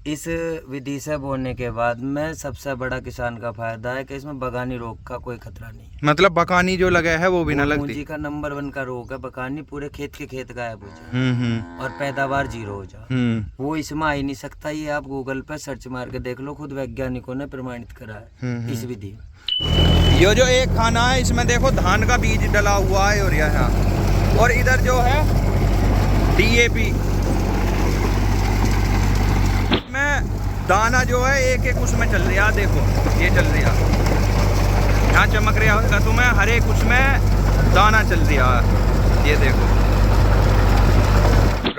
इस विधि से बोने के बाद में सबसे बड़ा किसान का फायदा है कि इसमें बगानी रोग का कोई खतरा नहीं है। मतलब बकानी जो लगा है वो भी ना लगती। मूंजी का नंबर 1 का रोग है बकानी, पूरे खेत के खेत गायब हो जाए और पैदावार 0 हो जाए। वो इसमें आ ही नहीं सकता। ये आप गूगल पे सर्च मार के देख लो, खुद वैज्ञानिकों ने प्रमाणित करा है इस विधि में। ये जो एक खाना है इसमें देखो धान का बीज डला हुआ है और यहाँ, और इधर जो है DAP में दाना जो है एक एक उसमें चल रहा है। देखो ये चल रहा है, यहाँ चमक रहा होगा तुम्हें, हर एक उसमें दाना चल रहा है। ये देखो।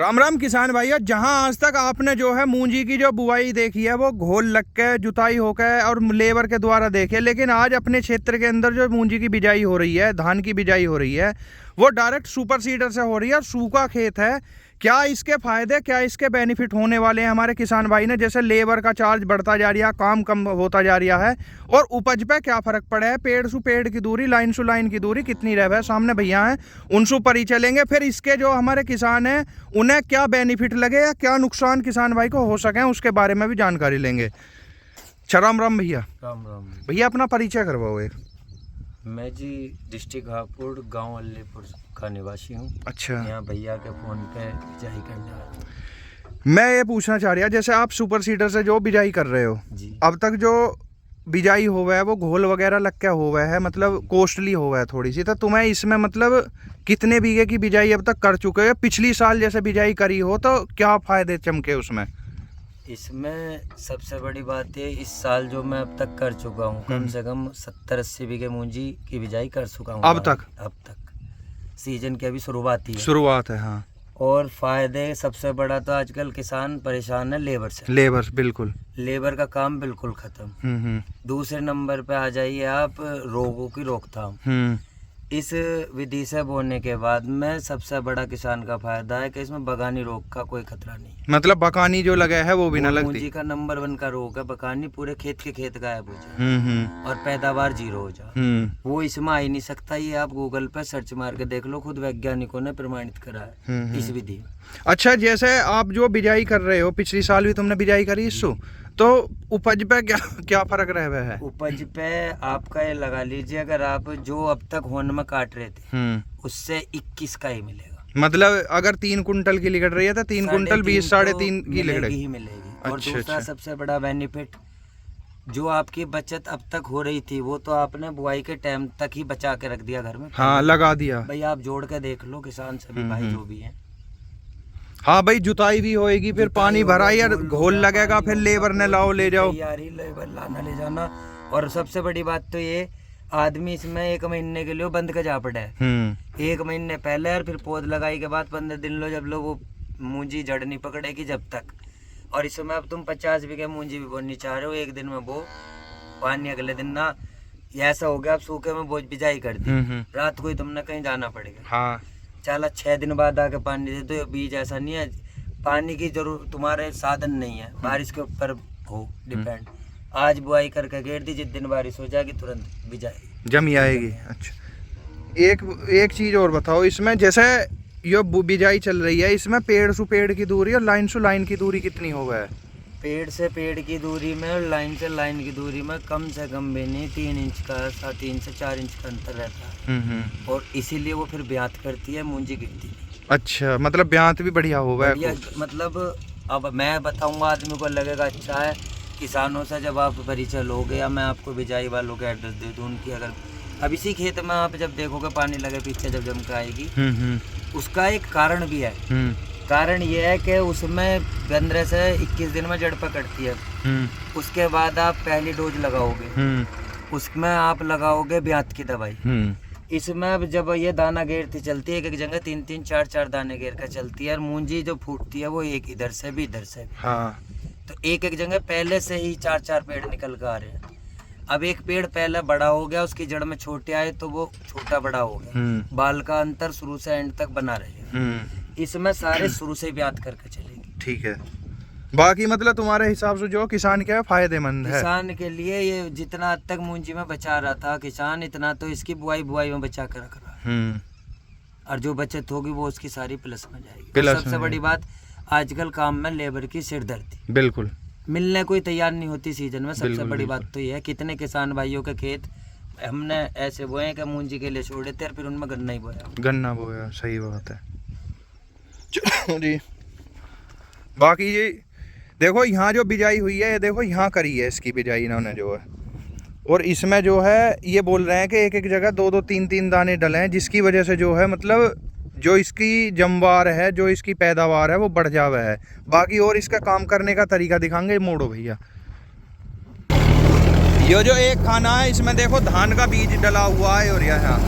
राम राम किसान भैया, जहां आज तक आपने जो है मूंजी की जो बुआई देखी है वो घोल लग के जुताई होकर और लेबर के द्वारा देखी है, लेकिन आज अपने क्षेत्र के अंदर जो मूंजी की बिजाई हो रही है, धान की बिजाई हो रही है, वो डायरेक्ट सुपर सीडर से हो रही है और सूखा खेत है। क्या इसके फायदे, क्या इसके बेनिफिट होने वाले हैं हमारे किसान भाई ने? जैसे लेबर का चार्ज बढ़ता जा रहा है, काम कम होता जा रहा है, और उपज पे क्या फर्क पड़ा है? पेड़ से पेड़ की दूरी, लाइन से लाइन की दूरी कितनी रह है? सामने भैया हैं, उनसे पर ही चलेंगे। फिर इसके जो हमारे किसान हैं उन्हें क्या बेनिफिट लगे या क्या नुकसान किसान भाई को हो सके, उसके बारे में भी जानकारी लेंगे। राम राम भैया। राम राम भैया, अपना परिचय करवाओ एक। मैं जी डिस्ट्रिक्ट हापुड़ गांव अलीपुर का निवासी हूँ। अच्छा। यहाँ भैया के फोन पे बिजाई करने आ रहा हूँ। मैं ये पूछना चाह रहा, जैसे आप सुपर सीडर से जो बिजाई कर रहे हो जी, अब तक जो बिजाई हुआ है वो घोल वगैरह लग के हुआ है, मतलब कॉस्टली हुआ है थोड़ी सी, तो तुम्हें इसमें मतलब कितने बीघे की बिजाई अब तक कर चुके हो? पिछली साल जैसे बिजाई करी हो तो क्या फायदे चमके उसमें? इसमें सबसे बड़ी बात है, इस साल जो मैं अब तक कर चुका हूँ, कम से कम 70-80 बीघे मूंजी की बिजाई कर चुका हूँ अब तक सीजन की अभी शुरुआत ही है। शुरुआत है, हाँ। और फायदे सबसे बड़ा तो आजकल किसान परेशान है लेबर से। लेबर, बिल्कुल लेबर का काम बिल्कुल खत्म। दूसरे नंबर पे आ जाइए आप रोगों की रोकथाम। इस विधि से बोने के बाद में सबसे बड़ा किसान का फायदा है कि इसमें बगानी रोग का कोई खतरा नहीं है। मतलब बकानी जो लगा है वो भी ना लगती। मूंजी का नंबर 1 का रोग है बकानी, पूरे खेत के खेत गायब हो जाए और पैदावार 0 हो जाए। वो इसमें आ ही नहीं सकता। ये आप गूगल पे सर्च मार के देख लो, खुद वैज्ञानिकों ने प्रमाणित करा है इस विधि में। अच्छा, जैसे आप जो बिजाई कर रहे हो, पिछली साल भी तुमने बिजाई करी इससे, तो उपज पे क्या फर्क रह रहा है? उपज पे आपका ये लगा लीजिए, अगर आप जो अब तक होने में काट रहे थे उससे 21 का ही मिलेगा। मतलब अगर 3 कुंटल की लिगड़ रही है तो 3 कुंटल 20 3.5 की मिलेगी ही मिलेगी। और अच्छा, दूसरा अच्छा। सबसे बड़ा बेनिफिट, जो आपकी बचत अब तक हो रही थी वो तो आपने बुआई के टाइम तक ही बचा के रख दिया घर में। हाँ, लगा दिया भाई, आप जोड़ के देख लो, किसान सभी भाई जो भी हैं। हाँ भाई, जुताई भी होएगी, फिर पानी भराई और घोल लगेगा, फिर लेबर ने लाओ ले जाओ, लेबर लाना ले जाना। और सबसे बड़ी बात तो ये, आदमी इसमें 1 महीने के लिए बंद का जा पड़ा है। 1 महीने पहले और फिर पौध लगाई के बाद 15 दिन लो, जब लो वो मूंजी जड़ नहीं पकड़ेगी जब तक। और इसमें अब तुम 50 बीघे मूंजी भी बोनी चाह रहे हो, 1 दिन में बो, पानी अगले दिन ना, ऐसा हो गया आप सूखे में बोझ बिजाई कर दी, रात को ही तुमने कहीं जाना पड़ेगा। हाँ, चला 6 दिन बाद आके पानी दे दो। बीज ऐसा नहीं है, पानी की जरूर तुम्हारे साधन नहीं है, बारिश के ऊपर हो डिपेंड। आज बुआई करके घेर दी, जिस दिन बारिश हो जाएगी तुरंत बिजाई जमी आएगी। अच्छा, एक चीज और बताओ, इसमें जैसे ये बिजाई चल रही है, इसमें पेड़ से पेड़ की दूरी और लाइन से लाइन की दूरी कितनी हो गया है? पेड़ से पेड़ की दूरी में और लाइन से लाइन की दूरी में कम से कम भी नहीं 3 इंच का, 3 से 4 इंच का अंतर रहता है। और इसीलिए वो फिर ब्यात करती है, मूंजी गिरती नहीं। अच्छा, मतलब ब्यात भी बढ़िया होगा है। मतलब अब मैं बताऊंगा, आदमी को लगेगा अच्छा है। किसानों से जब आप परिचय लोगे, या मैं आपको बिजाई वालों के एड्रेस दे दूँ उनकी, अगर अब इसी खेत में आप जब देखोगे पानी लगे पीछे जब जम के आएगी, उसका एक कारण भी है। कारण ये है कि उसमें 15 से 21 दिन में जड़ पकड़ती है। उसके बाद आप पहली डोज लगाओगे, उसमें आप लगाओगे ब्यात की दवाई। इसमें अब जब ये दाना घेरती चलती है, एक जगह 3-3, 4-4 दाने घेर कर चलती है, और मूंजी जो फूटती है वो एक इधर से भी इधर से भी। हाँ। तो एक जगह पहले से ही 4-4 पेड़ निकल कर आ रहे हैं। अब एक पेड़ पहले बड़ा हो गया, उसकी जड़ में छोटे आए तो वो छोटा बड़ा हो गया। बाल का अंतर शुरू से एंड तक बना रहेगा। इसमें सारे शुरू से ब्यात करके चलेगी। ठीक है। बाकी मतलब तुम्हारे हिसाब से जो किसान क्या फायदेमंद है? किसान के लिए ये जितना हद तक मूंजी में बचा रहा था किसान, इतना तो इसकी बुआई में बचा कर रख रहा है। और जो बचत होगी वो उसकी सारी प्लस में जाएगी। सबसे बड़ी बात, आजकल काम में लेबर की सिरदर्दी। बिल्कुल। मिलने कोई तैयार नहीं होती सीजन में। सबसे बिल्कुल, बड़ी बिल्कुल। बात तो ये है, कितने किसान भाइयों के खेत हमने ऐसे बोए हैं कि मूंजी के लिए छोड़े थे और फिर उनमें गन्ना ही बोया। गन्ना बोया, सही बात है। चलो जी, बाकी ये देखो यहाँ जो बिजाई हुई है, ये देखो यहाँ करी है इसकी बिजाई इन्होंने जो है, और इसमें जो है ये बोल रहे हैं कि एक एक जगह 2-2 3-3 दाने डले हैं, जिसकी वजह से जो है मतलब जो इसकी जमवार है, जो इसकी पैदावार है वो बढ़ जावा है। बाकी और इसका काम करने का तरीका दिखाएंगे, मोड़ो भैया। ये जो एक खाना है इसमें देखो धान का बीज डला हुआ है, और यहाँ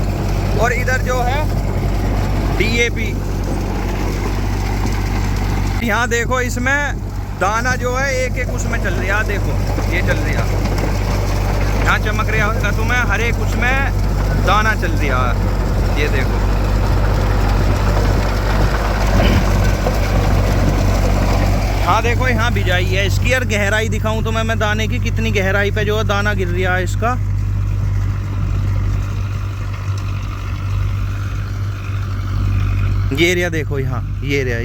और इधर जो है DAP। यहाँ देखो इसमें दाना जो है एक एक उसमें चल रहा है, देखो ये चल रहा है, यहाँ चमक रहा होगा तुम्हें, हर एक उसमें दाना चल रहा है, ये देखो। हाँ देखो यहाँ बिजाई है इसकी, यार गहराई दिखाऊं तुम्हें मैं दाने की, कितनी गहराई पे जो है दाना गिर रहा है इसका। ये एरिया देखो यहाँ, ये एरिया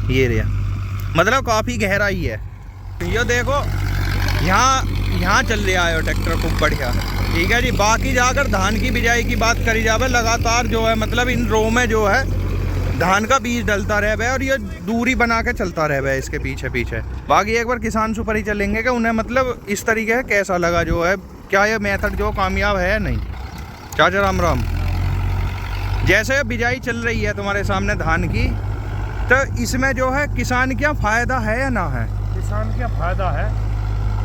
ये एरिया मतलब काफी गहराई है। ये देखो यहाँ चल रहा है ट्रैक्टर खूब बढ़िया, ठीक है जी। बाकी जाकर धान की बिजाई की बात करी जावे, लगातार जो है मतलब इन रो में जो है धान का बीज डलता रहे और ये दूरी बना के चलता रहे इसके पीछे पीछे। बाकी एक बार किसान सुपर ही चलेंगे कि उन्हें मतलब इस तरीके से कैसा लगा जो है, क्या ये मेथड जो कामयाब है नहीं। चाचा राम राम। जैसे बिजाई चल रही है तुम्हारे सामने धान की, तो इसमें जो है किसान क्या फ़ायदा है या ना है? किसान क्या फ़ायदा है,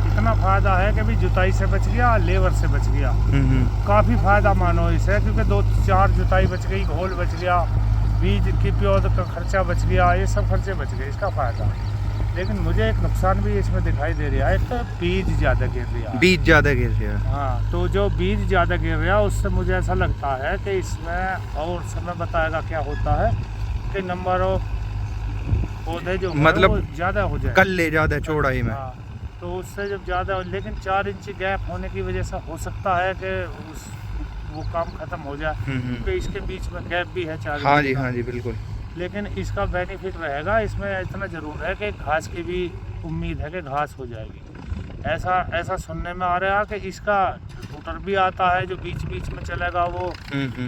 इतना फ़ायदा है कि भी जुताई से बच गया, लेबर से बच गया। काफ़ी फ़ायदा मानो इसे, क्योंकि 2-4 जुताई बच गई, घोल बच गया, बीज की प्योद का खर्चा बच गया, ये सब खर्चे बच गए, इसका फ़ायदा। लेकिन मुझे एक नुकसान भी इसमें दिखाई दे रहा है, तो बीज ज़्यादा गिर रहा है। बीज ज़्यादा गिर रहा है, हाँ। तो जो बीज ज़्यादा गिर रहा है उससे मुझे ऐसा लगता है कि इसमें, और समय बताएगा क्या होता है, कि नंबर ऑफ पौधे जो मतलब ज़्यादा हो जाए, कल्ले ज़्यादा चौड़ाई में। हाँ, तो उससे जब ज़्यादा, लेकिन 4 इंच गैप होने की वजह से हो सकता है कि वो काम खत्म हो जाए, क्योंकि इसके बीच में गैप भी है 4 इंच। हाँ जी, हाँ जी, बिल्कुल। लेकिन इसका बेनिफिट रहेगा, इसमें इतना ज़रूर है कि घास की भी उम्मीद है कि घास हो जाएगी। ऐसा सुनने में आ रहा है कि इसका स्कूटर भी आता है जो बीच बीच में चलेगा, वो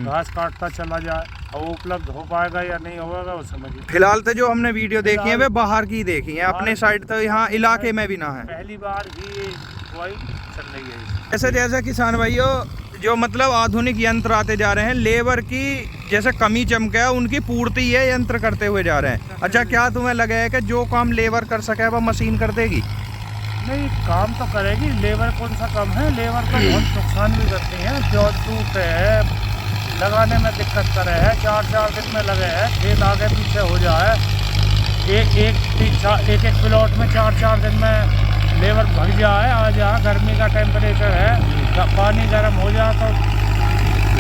घास काटता चला जाए, और वो उपलब्ध हो पाएगा या नहीं होगा वो समझिए। फिलहाल तो जो हमने वीडियो देखी है वे बाहर की देखी है, अपने साइड तो यहाँ इलाके में भी ना है, पहली बार ही बुआई चल रही है। ऐसे जैसे किसान भाइयों जो मतलब आधुनिक यंत्र आते जा रहे हैं, लेबर की जैसे कमी चमके है उनकी पूर्ति ये यंत्र करते हुए जा रहे हैं। अच्छा, क्या तुम्हें लगा है कि जो काम लेबर कर सके वह मशीन कर देगी? नहीं, काम तो करेगी, लेबर कौन सा कम है, लेबर का बहुत नुकसान भी करती है, जो टूट है, लगाने में दिक्कत करे है, 4-4 दिन में लगे है, खेत आगे पीछे हो जाए, एक प्लॉट में 4-4 दिन में लेबर भग जाए, आ जाए, गर्मी का टेम्परेचर है, पानी गर्म हो जाए तो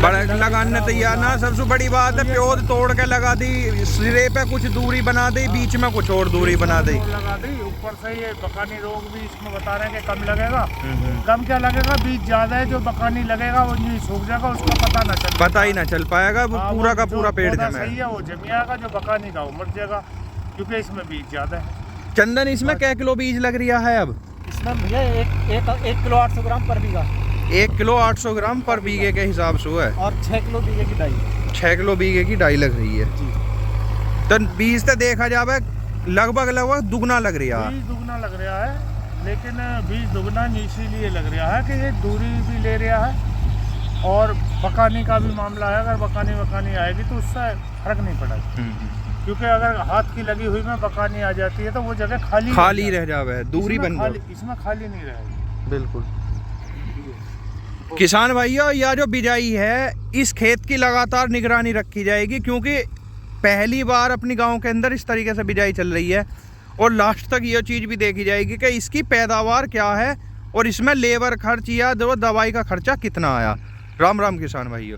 बड़ा लगाने तैयार ना। सबसे बड़ी बात है प्योद तोड़ के लगा दी, सिरे पे कुछ दूरी बना दी, बीच में कुछ और दूरी बना दी, लगा दी। ऊपर से ये बकानी रोग भी इसमें बता रहे हैं कि कम लगेगा। कम क्या लगेगा, बीज ज्यादा है, जो बकानी लगेगा वो नहीं सूख जाएगा, उसका पता ही ना चल पाएगा, वो पूरा का पूरा पेड़ सही है, वो जमियागा, जो बकानी का वो मर जाएगा, क्योंकि इसमें बीज ज्यादा है। चंदन, इसमें क्या किलो बीज लग रहा है अब? इसमें भैया 1 किलो 800 ग्राम पर बीघा, 1 किलो 800 ग्राम पर बीघे के हिसाब से है, और 6 किलो बीघे की डाई, 6 किलो बीघे की डाई लग रही है। तो बीज तो देखा जाए लगभग दुगना लग रहा है, बीज दुगना लग रहा है, लेकिन बीज दुगना इसीलिए लग रहा है कि ये दूरी भी ले रहा है, और बकानी का भी मामला है। अगर बकानी आएगी तो उससे फर्क नहीं पड़ेगा, क्योंकि अगर हाथ की लगी हुई में बकानी आ जाती है तो वो जगह खाली रह जावे, दूरी बन जाए, इसमें खाली नहीं रहेगी। बिल्कुल। किसान भाइयों, यह जो बिजाई है इस खेत की लगातार निगरानी रखी जाएगी, क्योंकि पहली बार अपनी गांव के अंदर इस तरीके से बिजाई चल रही है, और लास्ट तक ये चीज़ भी देखी जाएगी कि इसकी पैदावार क्या है और इसमें लेबर खर्च या जो दवाई का खर्चा कितना आया। राम राम किसान भाइयों।